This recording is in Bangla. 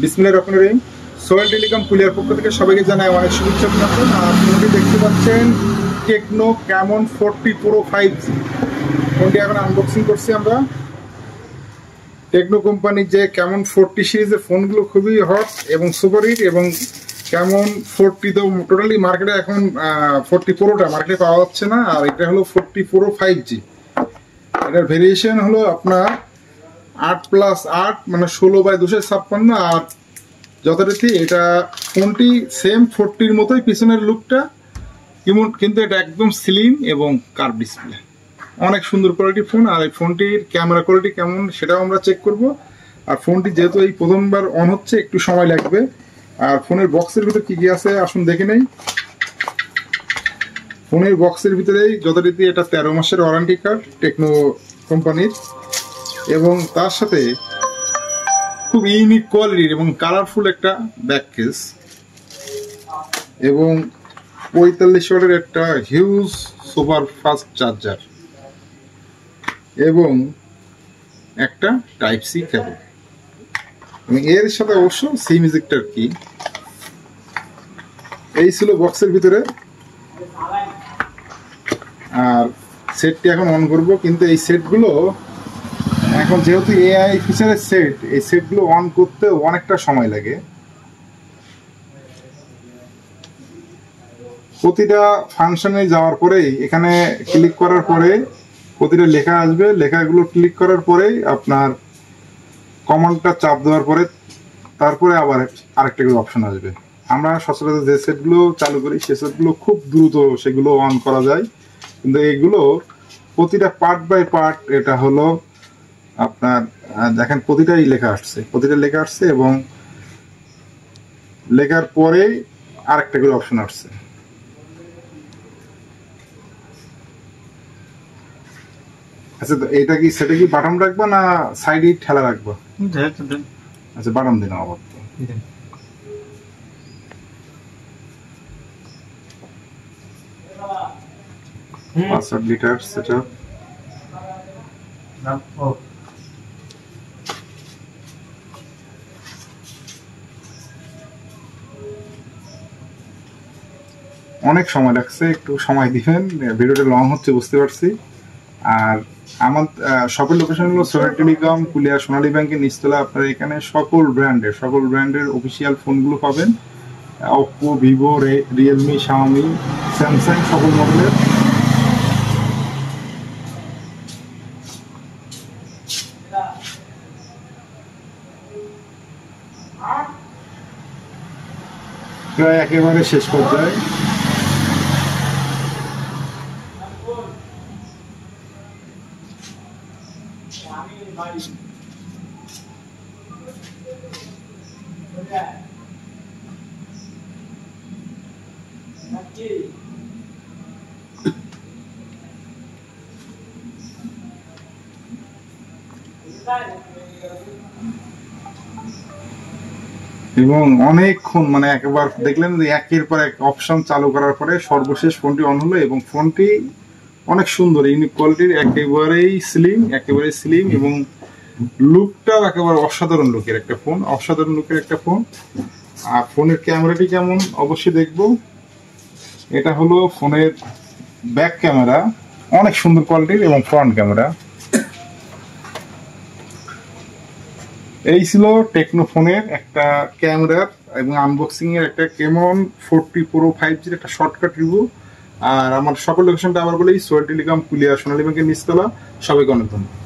বিসমিল্লাহির রহমানির রহিম। সোহেল টেলিকম কুলিয়ার পক্ষ থেকে সবাইকে জানাই অনেক শুভেচ্ছা অভিনন্দন। ফোনটি দেখতে পাচ্ছেন টেকনো ক্যামন 40 প্রো 5G। ফোনটি এখন আনবক্সিং করছি আমরা। টেকনো কোম্পানির যে ক্যামন 40 সিরিজের ফোনগুলো খুবই হট এবং সুপার হিট, এবং ক্যামন 40 তো টোটালি মার্কেটে এখন 40 প্রোটা মার্কেটে পাওয়া যাচ্ছে না, আর এটা হলো 40 প্রো 5G। এটার ভেরিয়েশন হলো আপনার 8+8 মানে 16/256, আর যথারীতি এটা ফোনটি সেম 40-র মতোই পিছনের লুকটা, কিন্তু এটা একদম স্লিম এবং কার্ভ ডিসপ্লে, অনেক সুন্দর কোয়ালিটি ফোন। আর এই ফোনটির ক্যামেরা কোয়ালিটি কেমন সেটাও আমরা চেক করব। আর ফোনটি যেহেতু এই প্রথমবার অন হচ্ছে, একটু সময় লাগবে। আর ফোনের বক্সের ভিতরে কি কি আছে আসুন দেখে নেই। ফোনের বক্সের ভিতরেই যথারীতি এটা 13 মাসের ওয়ারেন্টি কার্ড টেকনো কোম্পানির, এবং তার সাথে খুব ইউনিক কোয়ালিটির এবং কালারফুল একটা ব্যাক কেস, এবং 45 ওয়াটের একটা হিউজ সুপার ফাস্ট চার্জার, এবং একটা টাইপ সি কেবল, এবং এর সাথে অবশ্য সিম ইজেক্টর কি। এই ছিল বক্সের ভিতরে। আর সেটটি এখন অন করব, কিন্তু এই সেটগুলো এখন যেহেতু এআই ফিচারের সেট, এই সেটগুলো অন করতে অনেকটা সময় লাগে। প্রতিটা ফাংশনে যাওয়ার পরেই এখানে ক্লিক করার পরে প্রতিটা লেখা আসবে, লেখাগুলো ক্লিক করার পরেই আপনার কমান্ডটা চাপ দেওয়ার পরে তারপরে আবার আরেকটা করে অপশন আসবে। আমরা সচরাচর যে সেটগুলো চালু করি সে সেটগুলো খুব দ্রুত সেগুলো অন করা যায়, কিন্তু এগুলো প্রতিটা পার্ট বাই পার্ট, এটা হলো আপনার দেখেন প্রতিটাই লেখা আসছে, এবং লেখার পরেই আরেকটা করে অপশন আসছে। আচ্ছা, তো এটা কি সেটা কি বাটন রাখবা না সাইডে ঠেলা রাখবা? আচ্ছা, বাটন দিন আবার। Password litre setup. অনেক সময় লাগছে, একটু সময় দিবেন, ভিডিওটা লং হচ্ছে বুঝতে পারছি। আর আমার শপের লোকেশন হলো সোহেল টেলিকম কুলিয়া সোনালী ব্যাংকের নিচতলা। আপনারা এখানে সকল ব্র্যান্ডের অফিসিয়াল ফোনগুলো পাবেন, Oppo, Vivo, Realme, Xiaomi, Samsung, সকল মডেলের। প্রায় একেবারে শেষ পর্যায়ে। এবং অনেকক্ষণ মানে একবার দেখলেন যে একের পর এক অপশন চালু করার পরে সর্বশেষ ফোনটি অন হলো, এবং ফোনটি অনেক সুন্দর ইউনিক কোয়ালিটির, একেবারেই স্লিম, এবং লুকটাও একেবারে অসাধারণ লুকের একটা ফোন। আর ফোনের ক্যামেরাটি কেমন অবশ্যই দেখবো। এটা হলো ফোনের ব্যাক ক্যামেরা, অনেক সুন্দর কোয়ালিটির, এবং ফ্রন্ট ক্যামেরা। এই ছিল টেকনো ফোনের একটা ক্যামেরার এবং আনবক্সিং এর একটা ক্যামন 40 প্রো 5G একটা শর্টকাট রিভিউ। আর আমার সকল লোকেশনটা আবার বলেই, সোহেল টেলিকম কুলিয়া সোনালী ব্যাংকের নিচতলা। সবাইকে অনেক ধন্যবাদ।